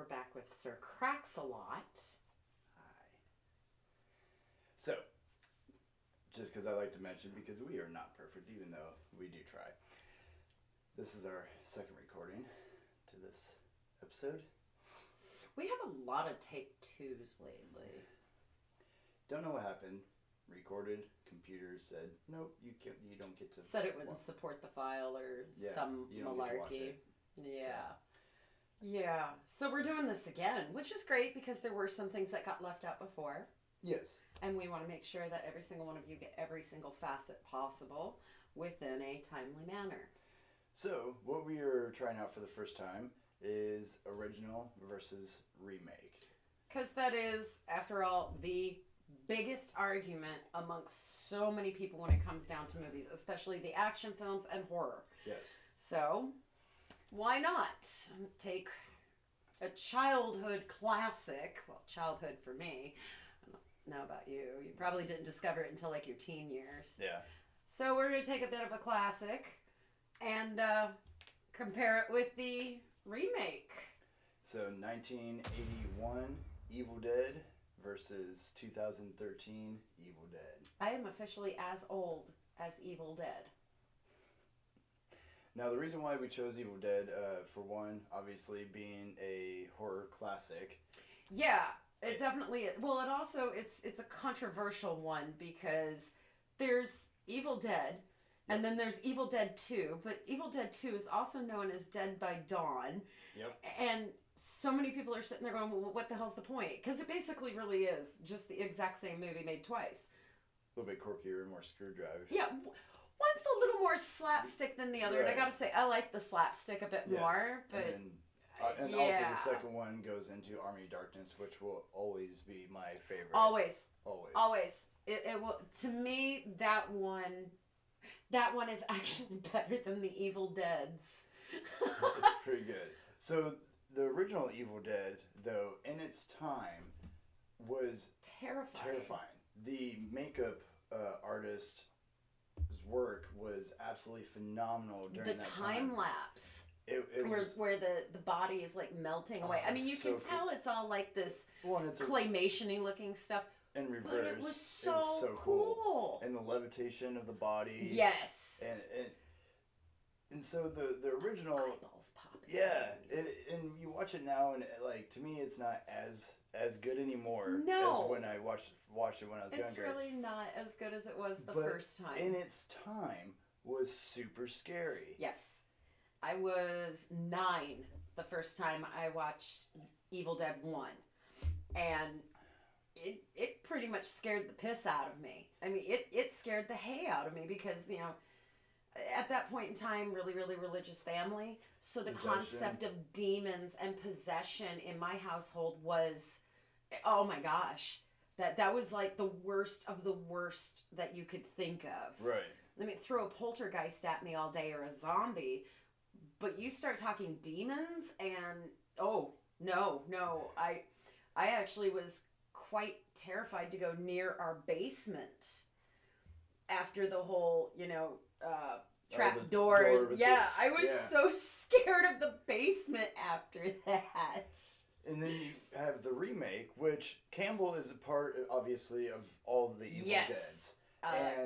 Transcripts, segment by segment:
back with Sir Cracks-a-Lot. Hi. So, just because I like to mention, because we are not perfect, even though we do try. This is our second recording to this episode. We have a lot of take twos lately. Don't know what happened. Recorded, computer said, nope, you don't get to... Said it wouldn't support the file or some you don't get to watch malarkey. it. Yeah. Yeah. So we're doing this again, which is great because there were some things that got left out before. Yes. And we want to make sure that every single one of you get every single facet possible within a timely manner. So, what we are trying out for the first time is original versus remake. Because that is, after all, the biggest argument amongst so many people when it comes down to movies, especially the action films and horror. Yes. So, why not take a childhood classic, well, childhood for me, I don't know about you, you probably didn't discover it until like your teen years. Yeah. So we're going to take a bit of a classic and compare it with the remake. So 1981 Evil Dead versus 2013 Evil Dead. I am officially as old as Evil Dead. Now the reason why we chose Evil Dead, for one, obviously being a horror classic. Yeah, it definitely is. Well, it also, it's a controversial one because there's Evil Dead, and then there's Evil Dead 2, but Evil Dead 2 is also known as Dead by Dawn. Yep. And so many people are sitting there going, well, what the hell's the point? Because it basically really is just the exact same movie made twice. A little bit quirkier and more screwdrive. Yeah, one's a little more slapstick than the other, and I gotta say, I like the slapstick a bit more, but... And also the second one goes into Army of Darkness, which will always be my favorite. Always. Always. It will, to me, that one is actually better than the Evil Dead's. It's pretty good. So the original Evil Dead, though, in its time, was terrifying. The makeup artist's work was absolutely phenomenal during that time. The time lapse. It where the body is like melting away. I mean, you can tell it's all like this claymation-y looking stuff. In reverse. But it was so cool. And the levitation of the body. Yes. And so the original... Eyeballs popping. Yeah. And you watch it now, and like to me, it's not as good anymore. No. As when I watched it when I was younger. It's really not as good as it was the first time. In its time, was super scary. Yes. I was 9 the first time I watched Evil Dead 1. And it pretty much scared the piss out of me. I mean, it scared the hay out of me because, you know, at that point in time, really, really religious family. So the concept of demons and possession in my household was, oh my gosh, that was like the worst of the worst that you could think of. Right. I mean, throw a poltergeist at me all day or a zombie, but you start talking demons and, oh, no. I actually was quite terrified to go near our basement after the whole, trap door. Yeah, I was so scared of the basement after that. And then you have the remake, which Campbell is a part, obviously, of all the Evil Deads.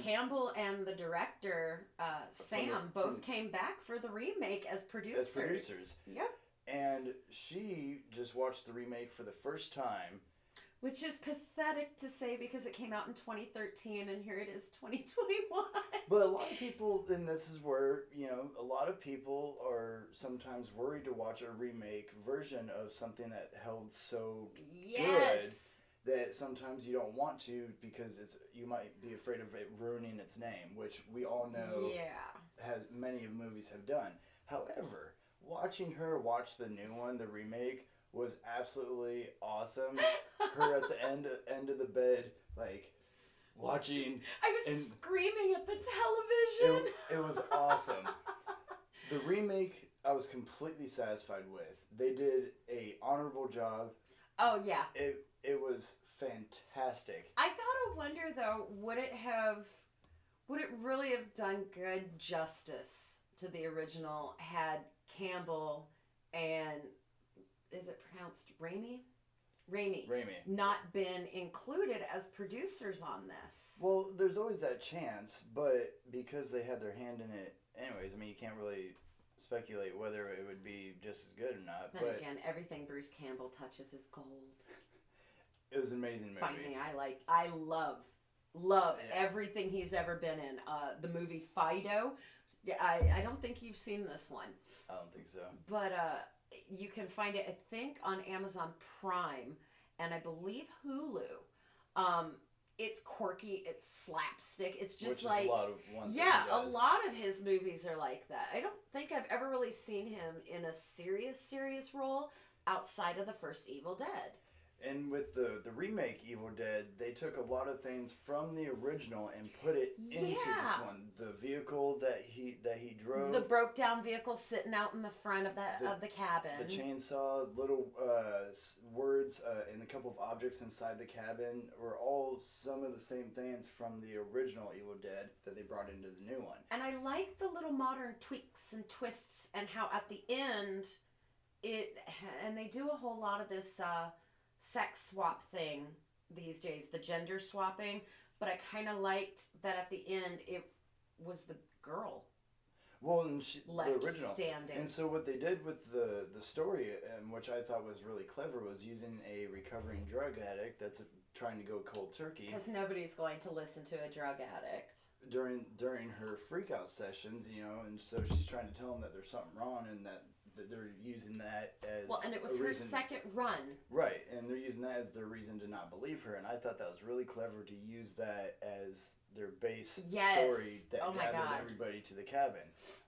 Campbell and the director, Sam, both came back for the remake as producers. Yep. And she just watched the remake for the first time. Which is pathetic to say because it came out in 2013 and here it is 2021. But a lot of people, and this is where, a lot of people are sometimes worried to watch a remake version of something that held so good that sometimes you don't want to because you might be afraid of it ruining its name, which we all know many of movies have done. However, watching her watch the new one, the remake, was absolutely awesome. Her at the end of the bed, like, watching. I was screaming at the television. It was awesome. The remake, I was completely satisfied with. They did a honorable job. Oh, yeah. It was fantastic. I gotta wonder, though, would it really have done good justice to the original had Campbell and is it pronounced Raimi? Raimi. Remake. Not been included as producers on this. Well, there's always that chance, but because they had their hand in it anyways, I mean, you can't really speculate whether it would be just as good or not. Then but again, everything Bruce Campbell touches is gold. it was an amazing movie. Find me, I love everything he's ever been in. The movie Fido. I don't think you've seen this one. I don't think so. But you can find it, I think, on Amazon Prime and I believe Hulu. It's quirky, it's slapstick. It's just Which is a lot of ones a lot of his movies are like that. I don't think I've ever really seen him in a serious role outside of the first Evil Dead. And with the remake Evil Dead, they took a lot of things from the original and put it into this one. The vehicle that he drove, the broke down vehicle sitting out in the front of the cabin, the chainsaw, little words, and a couple of objects inside the cabin were all some of the same things from the original Evil Dead that they brought into the new one. And I like the little modern tweaks and twists, and how at the end and they do a whole lot of this sex swap thing these days, the gender swapping, but I kind of liked that at the end it was the girl and left the original standing. And so what they did with the story, which I thought was really clever, was using a recovering drug addict that's trying to go cold turkey. Because nobody's going to listen to a drug addict during her freakout sessions, and so she's trying to tell him that there's something wrong and that they're using that as and it was her second run. Right, and they're using that as their reason to not believe her, and I thought that was really clever to use that as their base story that gathered everybody to the cabin.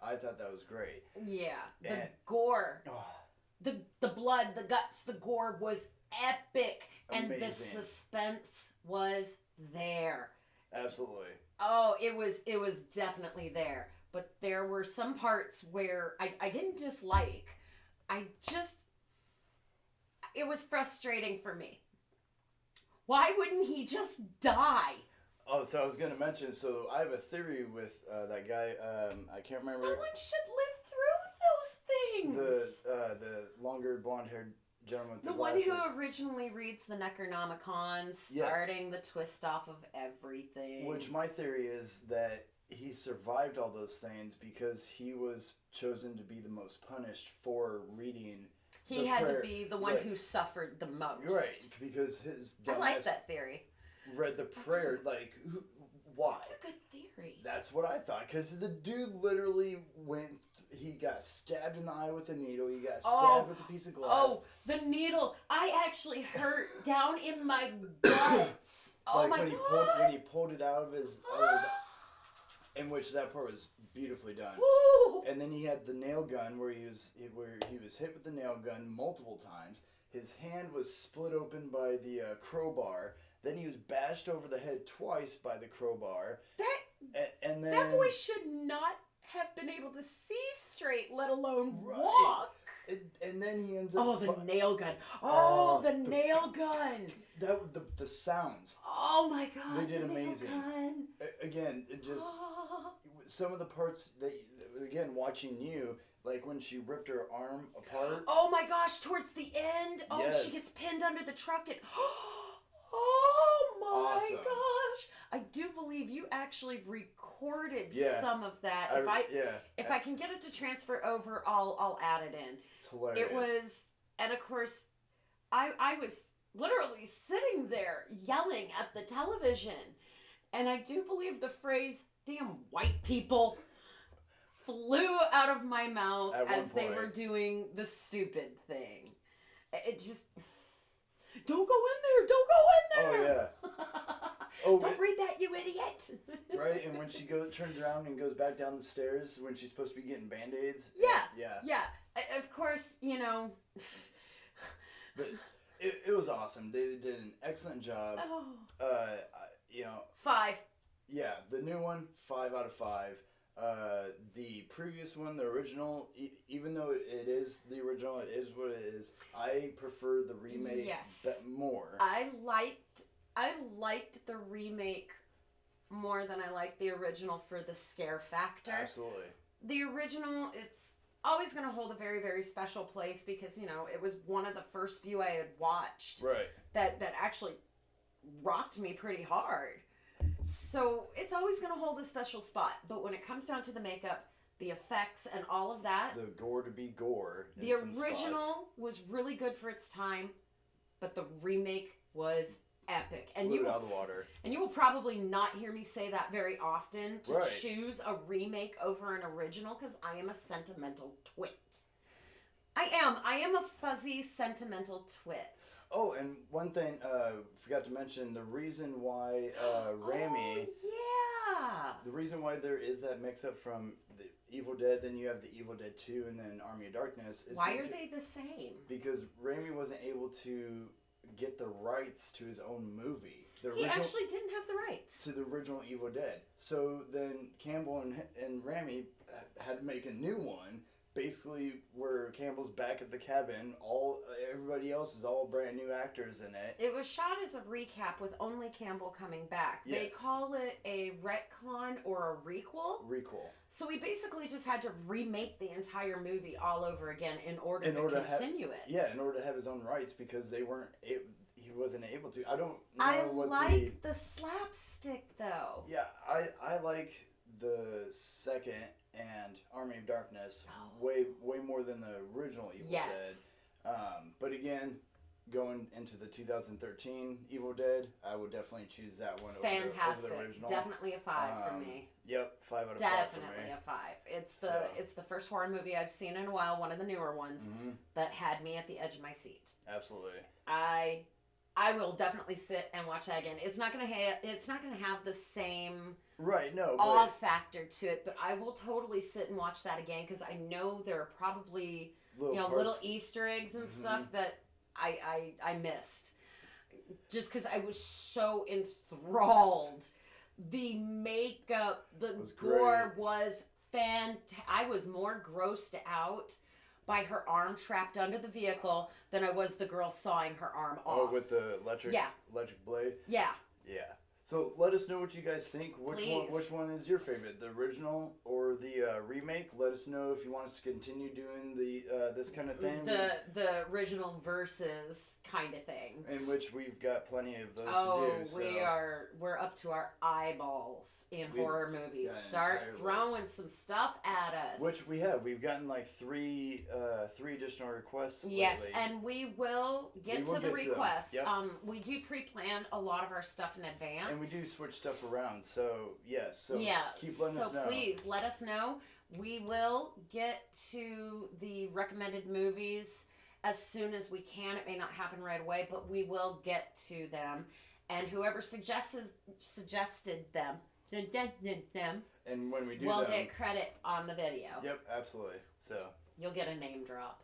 I thought that was great. Yeah, the gore, the blood, the guts, the gore was epic, amazing. And the suspense was there. Absolutely. Oh, it was definitely there. But there were some parts where I didn't dislike. It was frustrating for me. Why wouldn't he just die? Oh, so I was going to mention, so I have a theory with that guy, I can't remember. No one should live through those things. The longer blonde-haired gentleman with the glasses. one who originally reads the Necronomicon, starting the twist off of everything. Which my theory is that he survived all those things because he was chosen to be the most punished for reading. He had to be the one who suffered the most. Right, because his I like that theory. Read the prayer, why? That's a good theory. That's what I thought, because the dude literally he got stabbed in the eye with a needle, he got stabbed with a piece of glass. Oh, the needle. I actually hurt down in my guts. Oh my God. When he pulled it out of his in which that part was beautifully done. Woo! And then he had the nail gun where he was hit with the nail gun multiple times. His hand was split open by the crowbar. Then he was bashed over the head twice by the crowbar. And then that boy should not have been able to see straight, let alone walk. And then he ends up. Oh, the nail gun! Oh, the nail gun! The sounds. Oh my God! They did amazing. Again, it just some of the parts that again watching you, like when she ripped her arm apart. Oh my gosh! Towards the end, yes. She gets pinned under the truck and. Oh my awesome. Gosh! I do believe you actually recorded some of that. If I can get it to transfer over, I'll add it in. It's hilarious. It was, and of course, I was literally sitting there yelling at the television, and I do believe the phrase "damn white people" flew out of my mouth as they were doing the stupid thing. It just. Don't go in there! Don't go in there! Oh yeah. Don't read that, you idiot! Right, and when she turns around and goes back down the stairs when she's supposed to be getting Band-Aids. Yeah. Of course, But it was awesome. They did an excellent job. Oh. 5. Yeah, the new one, 5 out of 5. The previous one, the original, even though it is the original, it is what it is. I prefer the remake more. I liked the remake more than I liked the original for the scare factor. Absolutely. The original, always going to hold a very, very special place because, you know, it was one of the first few I had watched Right. that actually rocked me pretty hard. So it's always going to hold a special spot. But when it comes down to the makeup, the effects, and all of that, The gore to be gore. the original was really good for its time, but the remake was epic. And blew it out of the water. And you will probably not hear me say that very often, to Right. choose a remake over an original, because I am a sentimental twit. I am a fuzzy sentimental twit. Oh, and one thing, forgot to mention, the reason why Rami... Oh, yeah! The reason why there is that mix-up from the Evil Dead, then you have the Evil Dead 2, and then Army of Darkness... is Why are they the same? Because Rami wasn't able to get the rights to his own movie. He actually didn't have the rights. To the original Evil Dead. So then Campbell and Rami had to make a new one, basically where Campbell's back at the cabin, everybody else is all brand new actors in it. It was shot as a recap with only Campbell coming back. Yes. They call it a retcon or a requel. Requel. So we basically just had to remake the entire movie all over again in order to continue it. Yeah, in order to have his own rights, because he wasn't able to. I don't know I what like the slapstick though. Yeah, I like the second and Army of Darkness way more than the original Evil Dead. But again, going into the 2013 Evil Dead, I would definitely choose that one over the original. Definitely a 5 for me. Yep, 5 out of 5 Definitely for me. a 5. It's the first horror movie I've seen in a while, one of the newer ones, that had me at the edge of my seat. Absolutely. I will definitely sit and watch that again. It's not gonna have the same awe factor to it, but I will totally sit and watch that again because I know there are probably little Easter eggs and stuff that I missed, just because I was so enthralled. The makeup, the gore was fantastic. I was more grossed out by her arm trapped under the vehicle than I was the girl sawing her arm off. Oh, with the electric blade? Yeah. Yeah. So let us know what you guys think. Which one is your favorite, the original or the remake? Let us know if you want us to continue doing the this kind of thing. The original versus kind of thing. In which we've got plenty of those to do. So. We're up to our eyeballs in horror movies. Start throwing some stuff at us. Which we have. We've gotten like three additional requests. Yes, lately. and we will get to the requests. Yep. We do pre-plan a lot of our stuff in advance. And we do switch stuff around, so yes. So keep letting us know. So please let us know. We will get to the recommended movies as soon as we can. It may not happen right away, but we will get to them. And whoever suggested them, and when we do we'll get credit on the video. Yep, absolutely. So you'll get a name drop.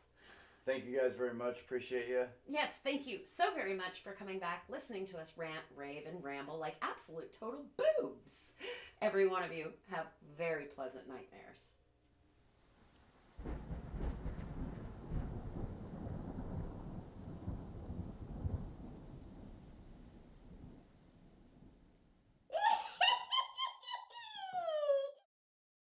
Thank you guys very much. Appreciate you. Yes, thank you so very much for coming back, listening to us rant, rave, and ramble like absolute total boobs. Every one of you have very pleasant nightmares.